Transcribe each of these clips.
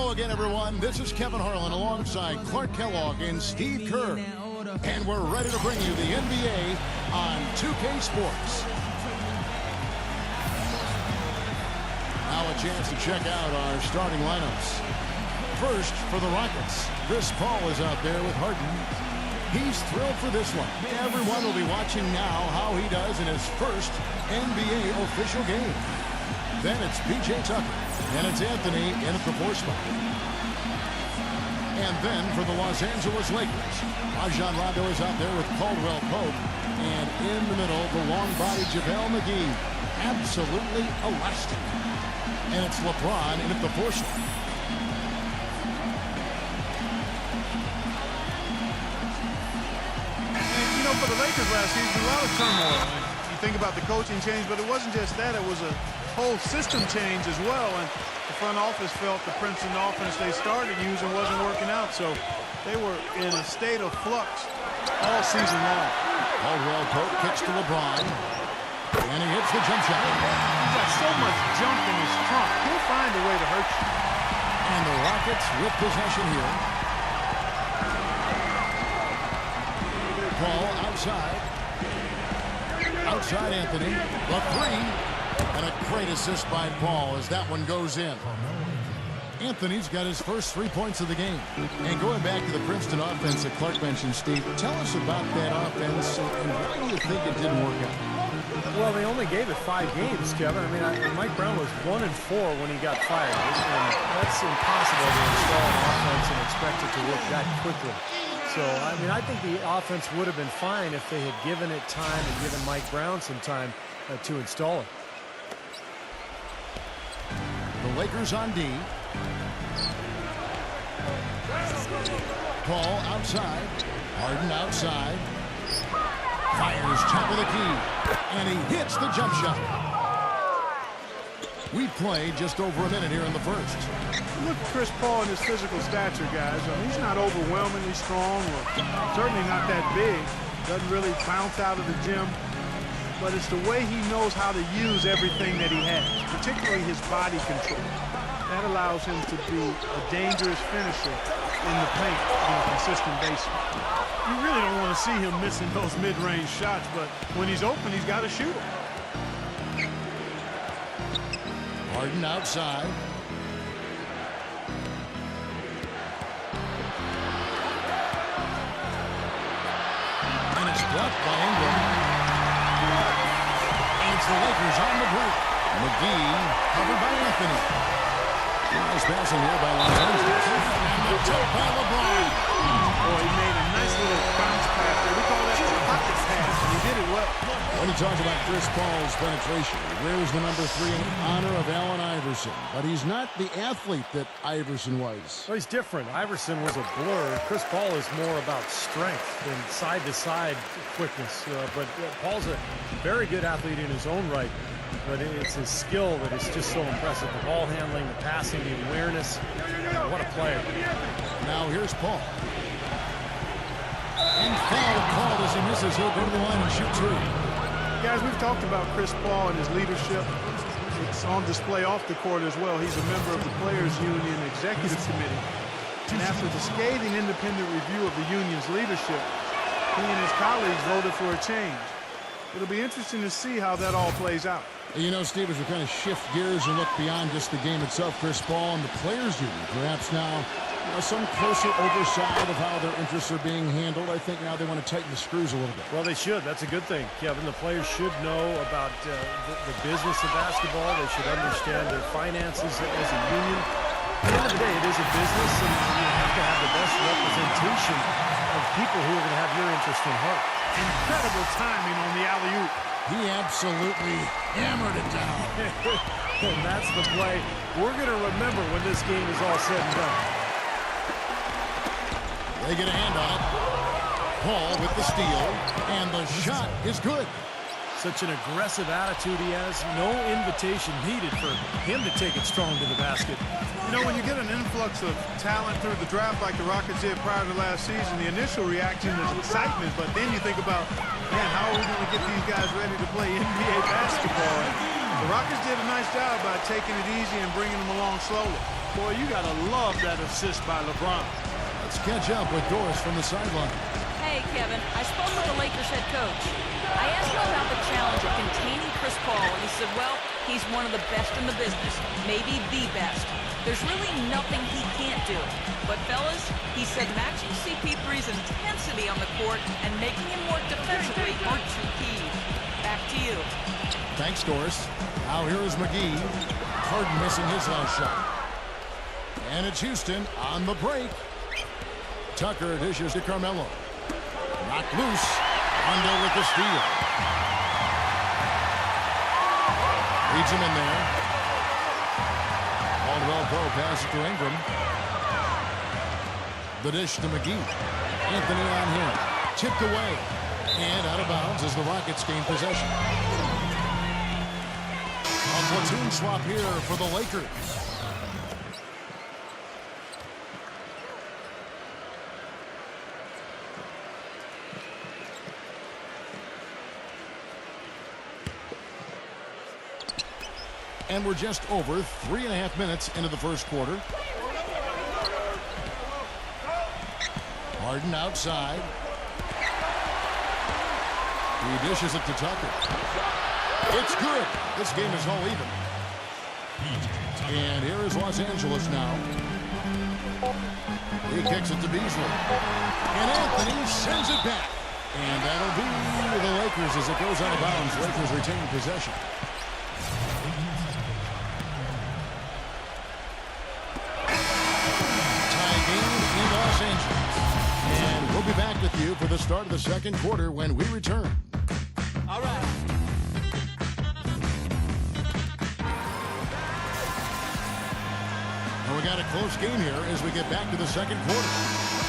Hello again, everyone. This is Kevin Harlan alongside Clark Kellogg and Steve Kerr. And we're ready to bring you the NBA on 2K Sports. Now a chance to check out our starting lineups. First, for the Rockets, Chris Paul is out there with Harden. He's thrilled for this one. Everyone will be watching now how he does in his first NBA official game. Then it's P.J. Tucker, and it's Anthony in at the 4 spot. And then for the Los Angeles Lakers, Rajon Rondo is out there with Caldwell Pope. And in the middle, the long-bodied JaVale McGee. Absolutely elastic. And it's LeBron in at the 4 spot. And, you know, for the Lakers last season, a lot of turmoil. You think about the coaching change, but it wasn't just that. It was a whole system change as well, and the front office felt the Princeton offense they started using wasn't working out, so they were in a state of flux all season long. Caldwell Pope kicks to LeBron, and he hits the jump shot. He's got so much junk in his trunk, he'll find a way to hurt you. And the Rockets with possession here. Paul outside. Outside Anthony, the 3. And a great assist by Paul as that one goes in. Anthony's got his first 3 points of the game. And going back to the Princeton offense that Clark mentioned, Steve, tell us about that offense and why do you think it didn't work out? Well, they only gave it 5 games, Kevin. I mean, Mike Brown was 1-4 when he got fired. And that's impossible to install an offense and expect it to work that quickly. So, I mean, I think the offense would have been fine if they had given it time and given Mike Brown some time to install it. The Lakers on D. Paul outside. Harden outside. Fires top of the key. And he hits the jump shot. We've played just over a minute here in the first. Look at Chris Paul and his physical stature, guys. I mean, he's not overwhelmingly strong or certainly not that big. Doesn't really bounce out of the gym. But it's the way he knows how to use everything that he has, particularly his body control. That allows him to be a dangerous finisher in the paint on a consistent basis. You really don't want to see him missing those mid-range shots, but when he's open, he's got to shoot them. Harden outside. And it's blocked by Ingram. And it's the Lakers on the break. McGee covered by Anthony. Nice passing here by Los Angeles. And the tip by LeBron. Boy, he made a nice little bounce pass there. We call that a pocket pass, and he did it well. When you talk about Chris Paul's penetration, there's the number 3 in honor of Allen Iverson. But he's not the athlete that Iverson was. Well, he's different. Iverson was a blur. Chris Paul is more about strength than side-to-side quickness. But Paul's a very good athlete in his own right. But it's his skill that is just so impressive. The ball handling, the passing, the awareness. What a player. Now here's Paul. And foul called as he misses. He'll go to the line and shoot 2. Guys, we've talked about Chris Paul and his leadership. It's on display off the court as well. He's a member of the Players Union Executive Committee. And after the scathing independent review of the union's leadership, he and his colleagues voted for a change. It'll be interesting to see how that all plays out. You know, Steve, as we kind of shift gears and look beyond just the game itself, Chris Paul and the Players Union, perhaps now some closer oversight of how their interests are being handled. I think now they want to tighten the screws a little bit. Well, they should. That's a good thing, Kevin. The players should know about the business of basketball. They should understand their finances as a union. At the end of the day, it is a business, and you have to have the best representation of people who are going to have your interest in heart. Incredible timing on the alley-oop. He absolutely hammered it down. And that's the play we're going to remember when this game is all said and done. They get a hand on it. Paul with the steal, and the shot is good. Such an aggressive attitude he has. No invitation needed for him to take it strong to the basket. You know, when you get an influx of talent through the draft like the Rockets did prior to last season, the initial reaction is excitement, but then you think about, man, how are we going to get these guys ready to play NBA basketball? And the Rockets did a nice job by taking it easy and bringing them along slowly. Boy, you got to love that assist by LeBron. Let's catch up with Doris from the sideline. Hey, Kevin. I spoke with the Lakers head coach. I asked him about the challenge of containing Chris Paul, and he said, well, he's one of the best in the business, maybe the best. There's really nothing he can't do. But, fellas, he said matching CP3's intensity on the court and making him work defensively aren't too key. Back to you. Thanks, Doris. Now here is McGee. Harden missing his last shot. And it's Houston on the break. Tucker dishes to Carmelo. Knocked loose. Rondo with the steal. Leads him in there. Caldwell Pope pass it to Ingram. The dish to McGee. Anthony on him. Tipped away. And out of bounds as the Rockets gain possession. A platoon swap here for the Lakers. And we're just over 3.5 minutes into the first quarter. Harden outside. He dishes it to Tucker. It's good. This game is all even. And here is Los Angeles now. He kicks it to Beasley. And Anthony sends it back. And that'll be the Lakers as it goes out of bounds. Lakers retain possession. Tie game in Los Angeles. And we'll be back with you for the start of the second quarter when we return. All right. And we got a close game here as we get back to the second quarter.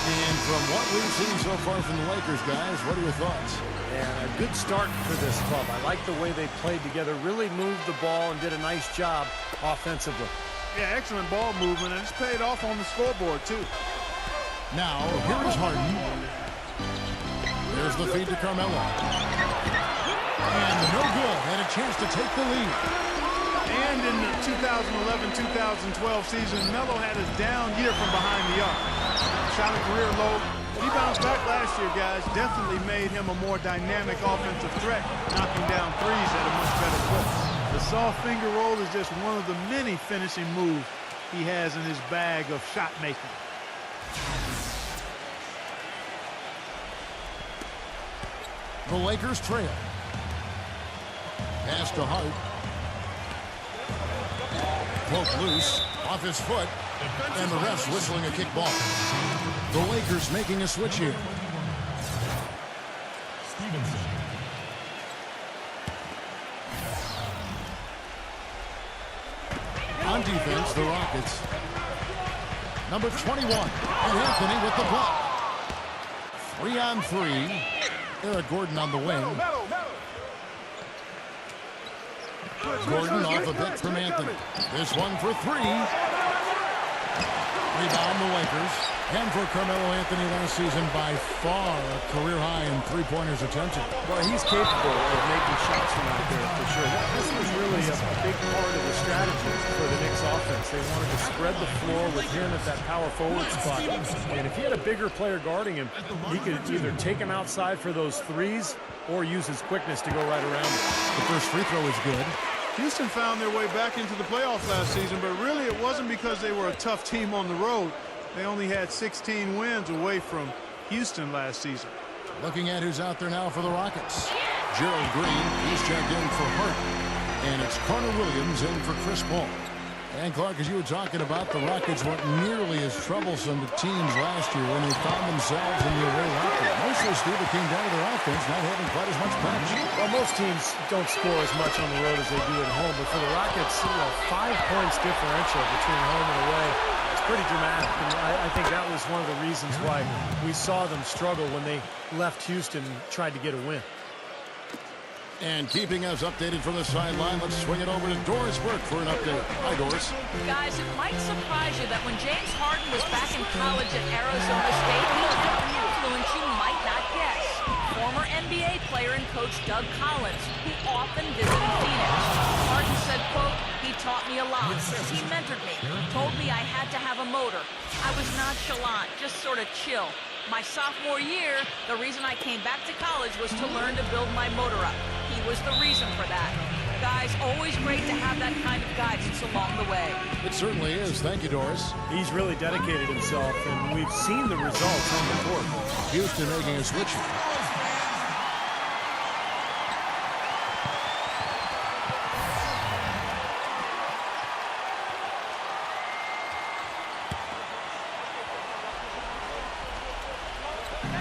And from what we've seen so far from the Lakers, guys, what are your thoughts? Yeah, a good start for this club. I like the way they played together, really moved the ball and did a nice job offensively. Yeah, excellent ball movement, and it's paid off on the scoreboard, too. Now, here is Harden. There's the feed to Carmelo. And no good. And a chance to take the lead. And in the 2011-2012 season, Melo had his down year from behind the arc. Shot a career low. But he bounced back last year, guys. Definitely made him a more dynamic offensive threat, knocking down threes at a much better clip. The soft finger roll is just one of the many finishing moves he has in his bag of shot making. The Lakers trail. Pass to Hart. Poked loose, off his foot, and the ref's whistling a kick ball. The Lakers making a switch here. On defense, the Rockets. Number 21, and Anthony with the block. 3-on-3. Eric Gordon on the wing. Gordon off a pick from Anthony. This one for three. Rebound the Lakers. And for Carmelo Anthony last season, by far a career high in three-pointers attempted. Well, he's capable of making shots from out there for sure. This was really a big part of the strategy for the Knicks offense. They wanted to spread the floor with him at that power forward spot. And if he had a bigger player guarding him, he could either take him outside for those threes or use his quickness to go right around him. The first free throw is good. Houston found their way back into the playoffs last season, but really it wasn't because they were a tough team on the road. They only had 16 wins away from Houston last season. Looking at who's out there now for the Rockets. Gerald Green, he's checked in for Hart. And it's Carter Williams in for Chris Paul. And Clark, as you were talking about, the Rockets weren't nearly as troublesome to teams last year when they found themselves in the away locker. Mostly, Steve, it came down to their offense not having quite as much punch. Well, most teams don't score as much on the road as they do at home, but for the Rockets, 5 points differential between home and away, it's pretty dramatic. And I think that was one of the reasons why we saw them struggle when they left Houston and tried to get a win. And keeping us updated from the sideline, let's swing it over to Doris Burke for an update. Hi, Doris. Guys, it might surprise you that when James Harden was back in college at Arizona State, he was an influence you might not guess. Former NBA player and coach Doug Collins, who often visited Phoenix. Harden said process. He mentored me, told me I had to have a motor. I was nonchalant, just sort of chill. My sophomore year, the reason I came back to college was to learn to build my motor up. He was the reason for that. Guys, always great to have that kind of guidance along the way. It certainly is. Thank you, Doris. He's really dedicated himself, and we've seen the results on the court. Houston making a switch.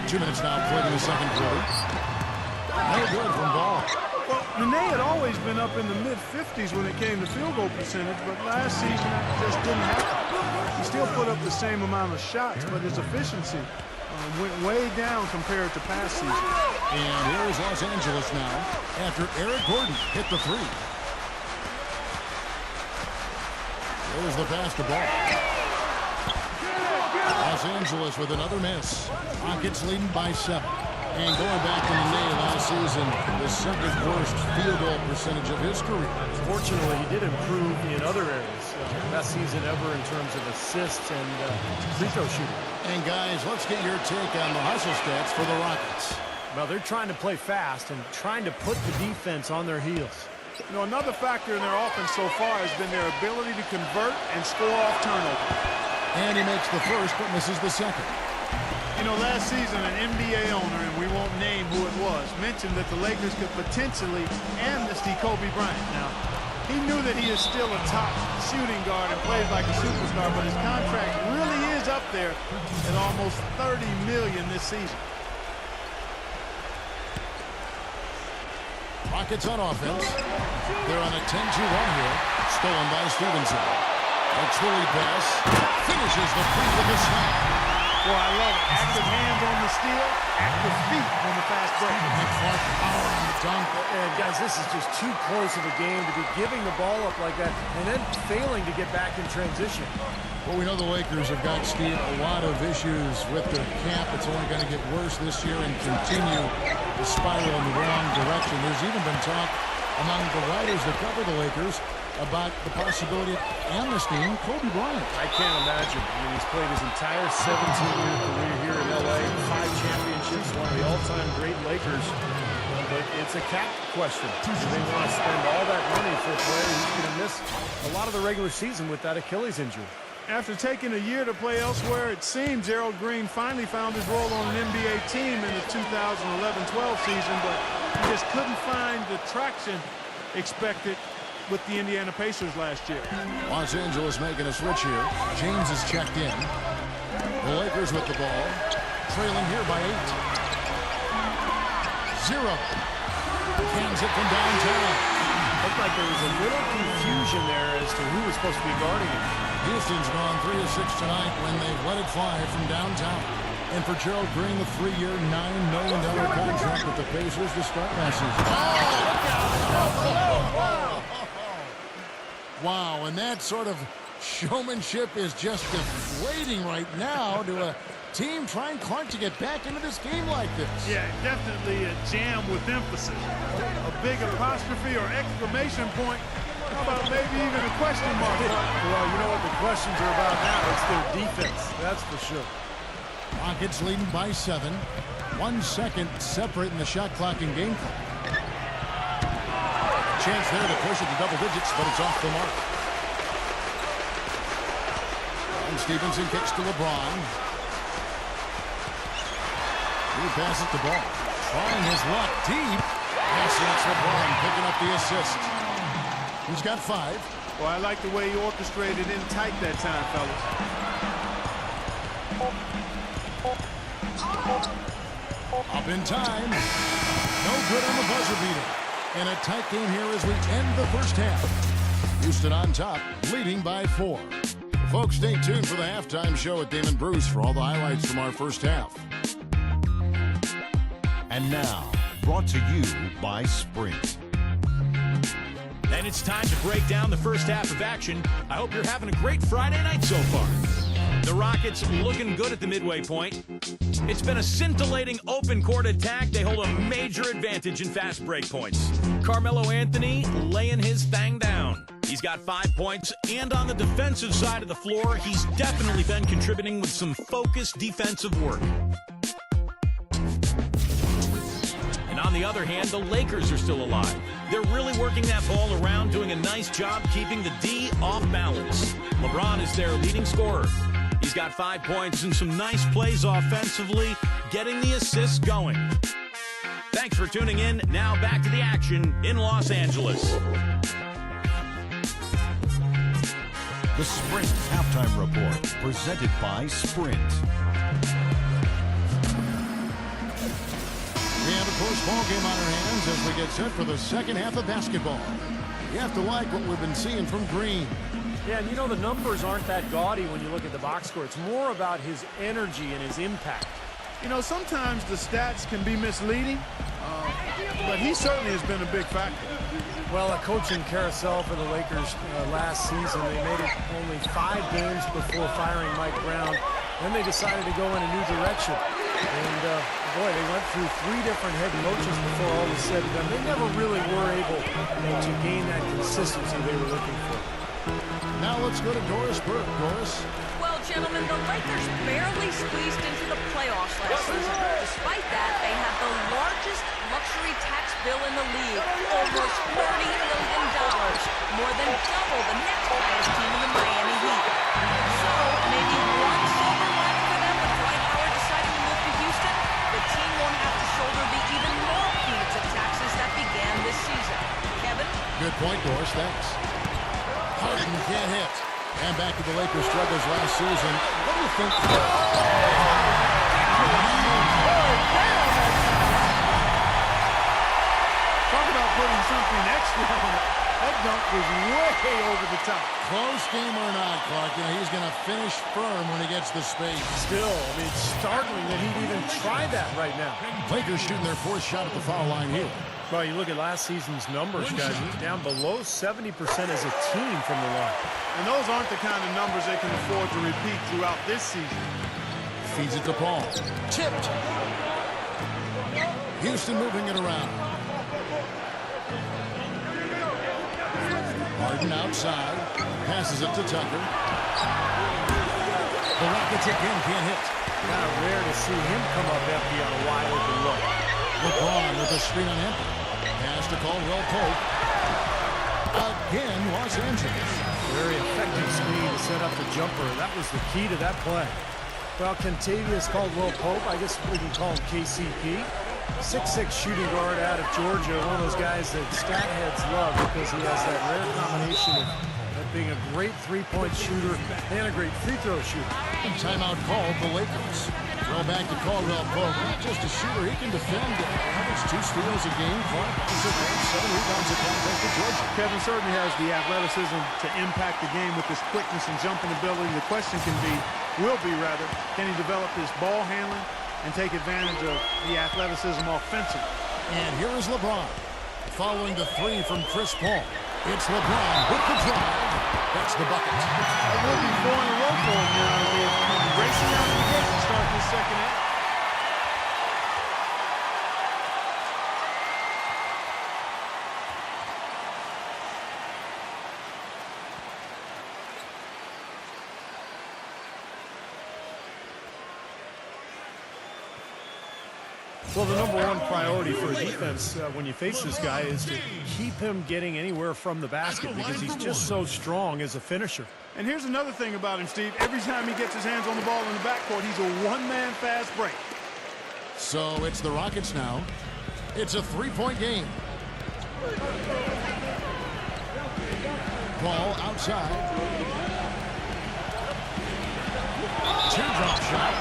Two minutes now played in the second quarter. No good from Ball. Well, Nene had always been up in the mid-50s when it came to field goal percentage, but last season that just didn't happen. He still put up the same amount of shots, but his efficiency went way down compared to past seasons. And here is Los Angeles now after Eric Gordon hit the three. There's the pass to Ball. Los Angeles with another miss. Rockets leading by 7. And going back to Nene last season, the second worst field goal percentage of his career. Fortunately, he did improve in other areas. Best season ever in terms of assists and free throw shooting. And guys, let's get your take on the hustle stats for the Rockets. Well, they're trying to play fast and trying to put the defense on their heels. You know, another factor in their offense so far has been their ability to convert and score off turnover. And he makes the first, but misses the second. You know, last season, an NBA owner, and we won't name who it was, mentioned that the Lakers could potentially amnesty Kobe Bryant. Now, he knew that he is still a top shooting guard and plays like a superstar, but his contract really is up there at almost $30 million this season. Rockets on offense. They're on a 10-2 run here. Stolen by Stevenson. That's the lead pass. Finishes the free with a shot. Boy, I love it. Active hands on the steal, active feet on the fast break. And Clark power on the dunk. And guys, this is just too close of a game to be giving the ball up like that and then failing to get back in transition. Well, we know the Lakers have got, Steve, a lot of issues with their cap. It's only going to get worse this year and continue to spiral in the wrong direction. There's even been talk among the writers that cover the Lakers about the possibility of amnestying Kobe Bryant. I can't imagine. I mean, he's played his entire 17-year career here in L.A., 5 championships, one of the all-time great Lakers. But it's a cap question. Do they want to spend all that money for a player who's going to miss a lot of the regular season with that Achilles injury? After taking a year to play elsewhere, it seems Gerald Green finally found his role on an NBA team in the 2011-12 season, but he just couldn't find the traction expected with the Indiana Pacers last year. Los Angeles making a switch here. James is checked in. The Lakers with the ball, trailing here by 8. 0. Cans it from downtown. Looked like there was a little confusion there as to who was supposed to be guarding him. Houston's gone 3 of 6 tonight when they've let it fly from downtown. And for Gerald Green, the 3-year, $9 million contract with the Pacers to start last season. Wow, and that sort of showmanship is just deflating right now to a team trying Clark to get back into this game like this. Yeah, definitely a jam with emphasis. A big apostrophe or exclamation point. How about maybe even a question mark? Well, you know what the questions are about now. It's their defense, that's for sure. Rockets leading by 7. 1 second separating the shot clock and game clock. Chance there to push it to double digits, but it's off the mark. And Stevenson kicks to LeBron. He passes the ball. Trying his luck deep. Yes, it's LeBron picking up the assist. He's got 5. Well, I like the way he orchestrated in tight that time, fellas. Up in time. No good on the buzzer beater. And a tight game here as we end the first half. Houston on top, leading by 4. Folks, stay tuned for the halftime show at Damon Bruce for all the highlights from our first half. And now, brought to you by Sprint. And it's time to break down the first half of action. I hope you're having a great Friday night so far. The Rockets looking good at the midway point. It's been a scintillating open court attack. They hold a major advantage in fast break points. Carmelo Anthony laying his thing down. He's He's got 5 points, and on the defensive side of the floor, he's definitely been contributing with some focused defensive work. And on the other hand, the Lakers are still alive. They're really working that ball around, doing a nice job keeping the D off balance. LeBron is their leading scorer. He's got 5 points and some nice plays offensively, getting the assists going. Thanks for tuning in. Now back to the action in Los Angeles. The Sprint Halftime Report, presented by Sprint. We have a close ball game on our hands as we get set for the second half of basketball. You have to like what we've been seeing from Green. Yeah, and you know the numbers aren't that gaudy when you look at the box score. It's more about his energy and his impact. You know, sometimes the stats can be misleading, but he certainly has been a big factor. Well, a coaching carousel for the Lakers last season. They made it only 5 games before firing Mike Brown. Then they decided to go in a new direction. And, boy, they went through 3 different head coaches before all was said and done. They never really were able to gain that consistency they were looking for. Now let's go to Doris Burke. Doris? Well, gentlemen, the Lakers barely squeezed into the playoffs last season. Despite that, they have the largest luxury tax bill in the league, almost $40 million, more than double the next highest team in the Miami Heat. So, maybe one silver lining for them with Dwight Howard deciding to move to Houston, the team won't have to shoulder the even more punitive taxes that began this season. Kevin? Good point, Doris. Thanks. Harden can't hit. And back to the Lakers' struggles last season. What do you think? Talk about putting something extra on it. That dunk was way over the top. Close game or not, Clark, you know, he's going to finish firm when he gets the space. Still, I mean, it's startling that he'd even try that right now. Lakers shooting their 4th shot at the foul line here. Well, you look at last season's numbers, guys. He's down below 70% as a team from the line. And those aren't the kind of numbers they can afford to repeat throughout this season. Feeds it to Paul. Tipped. Houston moving it around. Harden outside. Passes it to Tucker. The Rockets again can't hit. Kind of rare to see him come up empty on a wide open look. LeBron with a screen on him. Pass to Caldwell Pope. Again, Los Angeles. Very effective screen to set up the jumper. That was the key to that play. Well, Kentavious Caldwell Pope, I guess we can call him KCP. 6'6" shooting guard out of Georgia. One of those guys that stat heads love because he has that rare combination of being a great three-point shooter and a great free throw shooter. Timeout called the Lakers. Throw back to Caldwell Pope. Not just a shooter, he can defend. Average 2 steals a game. Clark, 7 rebounds a contest to Georgia. Kevin certainly has the athleticism to impact the game with his quickness and jumping ability. The question can he develop his ball handling and take advantage of the athleticism offensively? And here is LeBron. Following the 3 from Chris Paul. It's LeBron with the drive. That's the bucket. It will be 4 in a row for him now. They've come racing out of the gate to start this second half. Well, the number one priority for a defense when you face this guy is to keep him getting anywhere from the basket because he's just so strong as a finisher. And here's another thing about him, Steve. Every time he gets his hands on the ball in the backcourt, he's a one-man fast break. So it's the Rockets now. It's a 3-point game. Ball outside. Teardrop shot.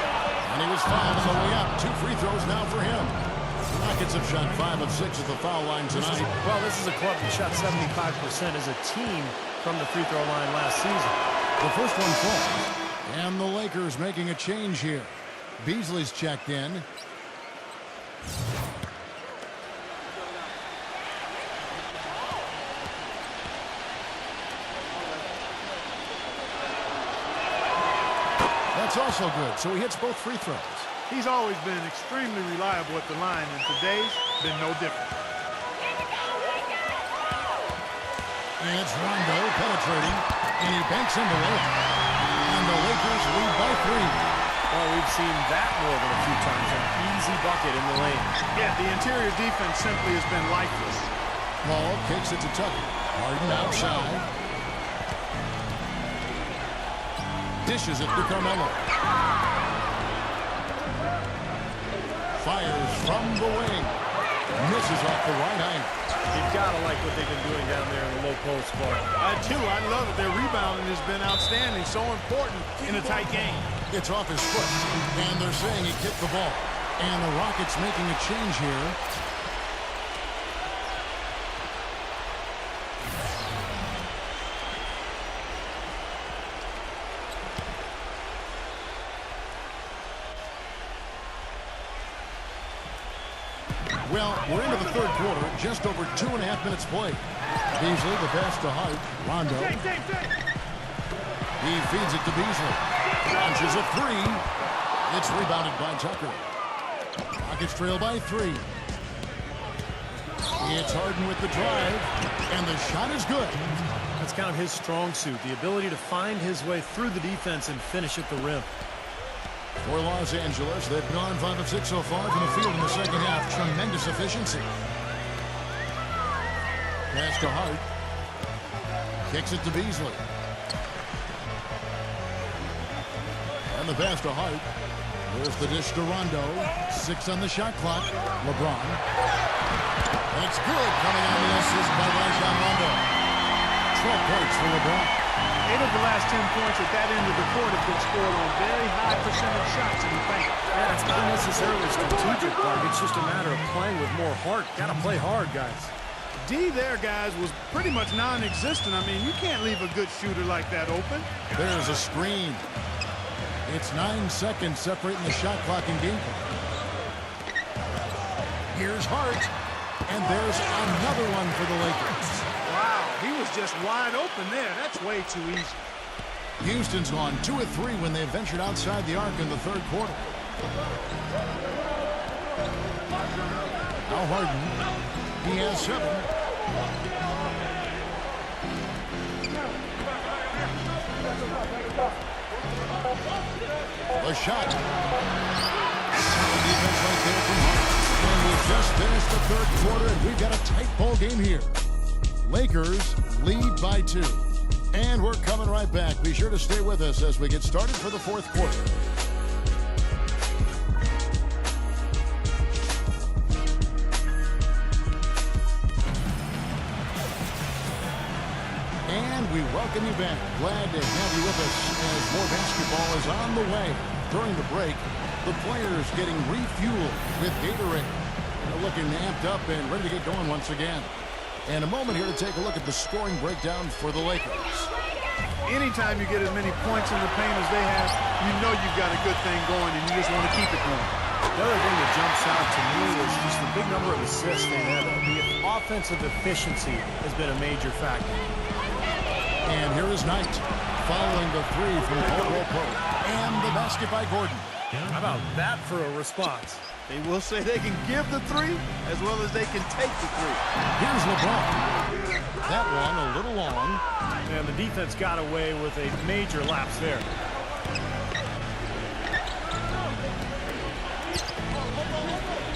And he was fouled on the way up. 2 free throws now for him. The Rockets have shot 5 of 6 at the foul line tonight. This is a club that shot 75% as a team from the free throw line last season. The first one falls. And the Lakers making a change here. Beasley's checked in. That's also good. So he hits both free throws. He's always been extremely reliable at the line, and today's been no different. And it's Rondo penetrating, and he banks in the layup. And the Lakers lead by 3. Well, we've seen that more than a few times. An easy bucket in the lane. Yeah, the interior defense simply has been lifeless. Ball kicks it to Tucker. Harden outside. Dishes it to Carmelo. Fires from the wing. Misses off the right angle. You've got to like what they've been doing down there in the low post ball. I do. I love it. Their rebounding has been outstanding. So important in a tight game. It's off his foot, and they're saying he kicked the ball. And the Rockets making a change here. Well, we're into the third quarter, just over 2.5 minutes played. Beasley, the pass to Hart. Rondo. He feeds it to Beasley. Launches a 3. It's rebounded by Tucker. Rockets trail by 3. It's Harden with the drive, and the shot is good. That's kind of his strong suit, the ability to find his way through the defense and finish at the rim. For Los Angeles, they've gone 5 of 6 so far from the field in the second half. Tremendous efficiency. Pass to Hart. Kicks it to Beasley. And the pass to Hart. There's the dish to Rondo. 6 on the shot clock. LeBron. And it's good, coming on the assist by Rajon Rondo. 12 points for LeBron. 8 of the last 10 points at that end of the court have been scored on very high percentage shots in the paint. Yeah, it's not necessarily strategic, Clark. It's just a matter of playing with more heart. Got to play hard, guys. D there, guys, was pretty much non-existent. I mean, you can't leave a good shooter like that open. There's a screen. It's 9 seconds separating the shot clock and game clock. Here's Hart. And there's another one for the Lakers. Wow, he was just wide open there. That's way too easy. Houston's gone 2 of 3 when they ventured outside the arc in the third quarter. Now Harden. He has 7. The shot. Solid defense right there from Hart. And we just finished the third quarter, and we've got a tight ball game here. Lakers lead by 2. And we're coming right back. Be sure to stay with us as we get started for the fourth quarter. And we welcome you back. Glad to have you with us as more basketball is on the way. During the break, the players getting refueled with Gatorade. They're looking amped up and ready to get going once again. And a moment here to take a look at the scoring breakdown for the Lakers. Anytime you get as many points in the paint as they have, you know you've got a good thing going, and you just want to keep it going. The other thing that jumps out to me is just the big number of assists they had. The offensive efficiency has been a major factor. And here is Knight, following the 3 from Caldwell Pope. And the basket by Gordon. How about that for a response? They will say they can give the 3 as well as they can take the 3. Here's LeBron. That one a little long. And the defense got away with a major lapse there.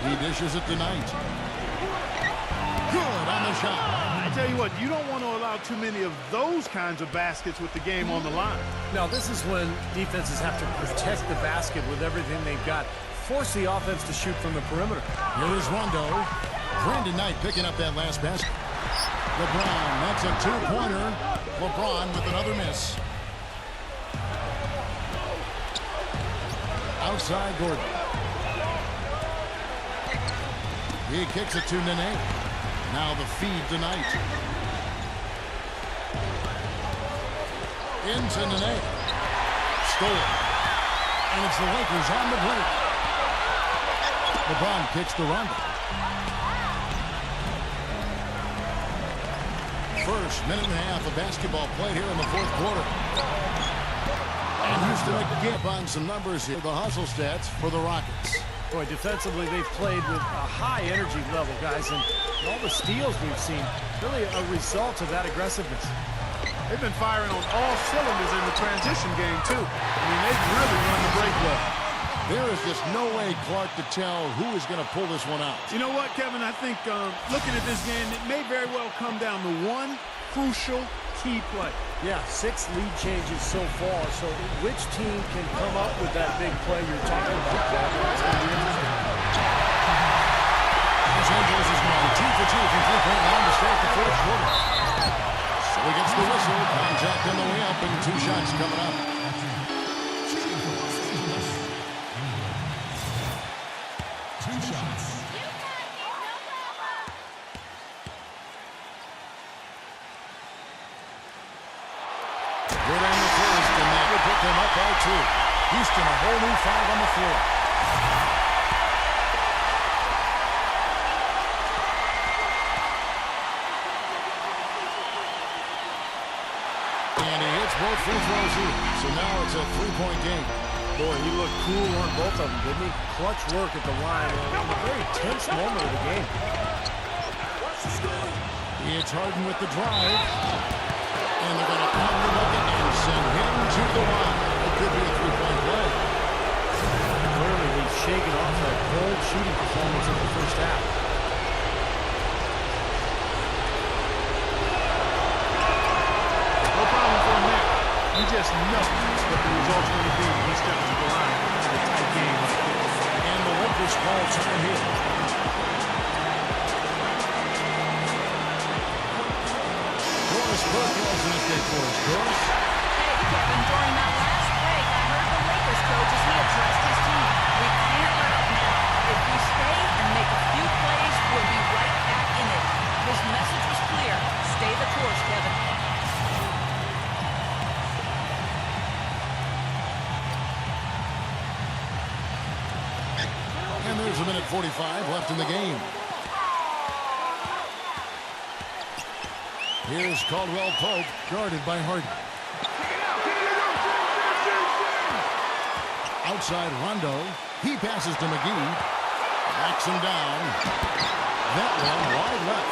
He dishes it to Knight. Good on the shot. I tell you what, you don't want to allow too many of those kinds of baskets with the game on the line. Now, this is when defenses have to protect the basket with everything they've got. Force the offense to shoot from the perimeter. Here is Rondo. Brandon Knight picking up that last basket. LeBron, that's a 2-pointer. LeBron with another miss. Outside Gordon. He kicks it to Nene. Now the feed to Knight. Into Nene. Stolen. And it's the Lakers on the break. LeBron kicks to Rondo. First minute and a half of basketball played here in the fourth quarter. And Houston again on some numbers here. The hustle stats for the Rockets. Boy, defensively, they've played with a high energy level, guys, and all the steals we've seen, really a result of that aggressiveness. They've been firing on all cylinders in the transition game, too. I mean, they've really run the break well. There is just no way, Clark, to tell who is going to pull this one out. You know what, Kevin? I think looking at this game, it may very well come down to one crucial key play. Yeah, 6 lead changes so far. So which team can come up with that big play you're talking about? That's going to be interesting. Los Angeles is going 2 for 2 from three-point line to start the fourth quarter. So he gets the whistle, contact on the way up, and 2 shots coming up. Good on the first, and that would put them up by 2. Houston, a whole new 5 on the floor. And he hits both free throws here. So now it's a 3-point game. Boy, he looked cool on both of them, didn't he? Clutch work at the line in a very tense moment of the game. It's Harden with the drive. And they're going to pound the bucket and send him to the line. It could be a 3-point play. Clearly, he's shaken off that cold shooting performance in the first half. No problem for him there. You just know what the result's going to be when he steps to the line. It's a tight game like this. And the Lakers call time here. Doris Burke has an update for us. Doris? Hey, Kevin, during that last break, I heard the Lakers coach as he addressed his team. We can't let up now. If we stay and make a few plays, we'll be right back in it. His message was clear. Stay the course, Kevin. And there's a minute 45 left in the game. Here's Caldwell Pope, guarded by Harden. Outside Rondo. He passes to McGee. Backs him down. That one wide left.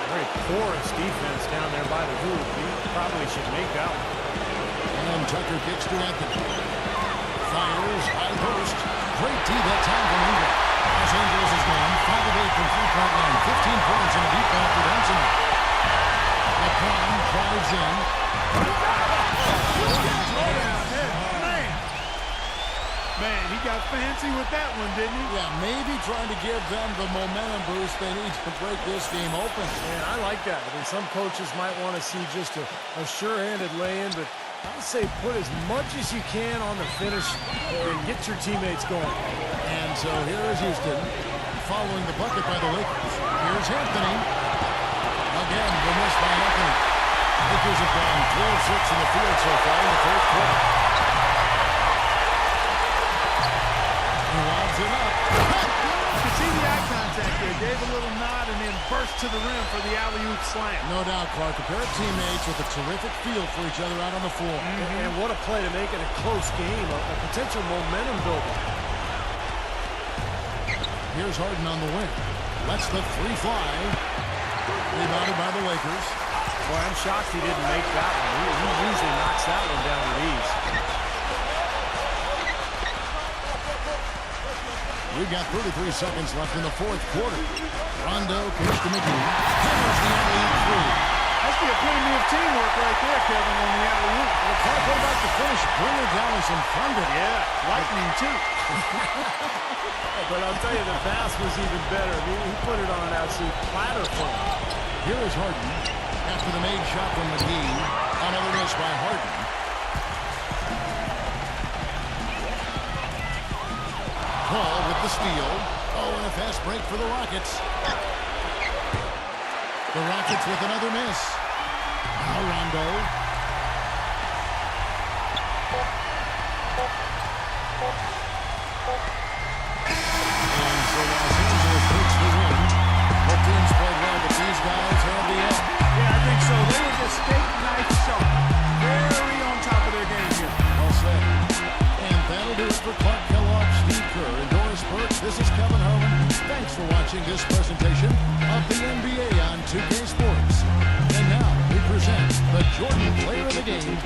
Very porous defense down there by the hoop. He probably should make that one. And Tucker kicks to Anthony. Fires, high post. Great D that time from Ingram. Los Angeles is gone 5 of 8 from three-point line. 15 points in a deep ball production. LeBron drives in. Man, he got fancy with that one, didn't he? Yeah, maybe trying to give them the momentum boost they need to break this game open. And I like that. I mean, some coaches might want to see just a sure-handed lay-in, but I'll say put as much as you can on the finish and get your teammates going. And so here is Houston following the bucket by the Lakers. Here's Anthony. Again, the miss by Anthony. Lakers have gone 4 of 6 in the field so far in the first quarter. He lobs it up. You can see the eye contact there. Gave a little nod and then burst to the rim for the alley-oop slam. No doubt, Clark. A pair of teammates with a terrific feel for each other out on the floor. And what a play to make it a close game, a potential momentum builder. Here's Harden on the wing. Lets the 3 fly. Rebounded by the Lakers. Boy, I'm shocked he didn't make that one. He usually knocks that one down with ease. We've got 33 seconds left in the fourth quarter. Rondo kicks to McGee. Hammers the alley-oop 3. That's the epitome of teamwork right there, Kevin, on the alley-oop. Well, Clark, what about the finish? Bring it down with some thunder. Yeah, lightning, too. But I'll tell you, the pass was even better. He put it on an absolute platter for him. Here is Harden. After the made shot from McGee. Another miss by Harden. Paul with the steal. Oh, and a fast break for the Rockets. The Rockets with another miss. Now Rondo. And so Los Angeles takes the win. Both teams played well, but these guys have the edge. Yeah, I think so. They were just steak knife sharp. Very on top of their game here. All set. And that'll do it for Clark Kellogg, Steve Kerr, and Doris Burke. This is Kevin Harlan. Thanks for watching this presentation of the NBA on 2K Sports. And now we present the Jordan Player game.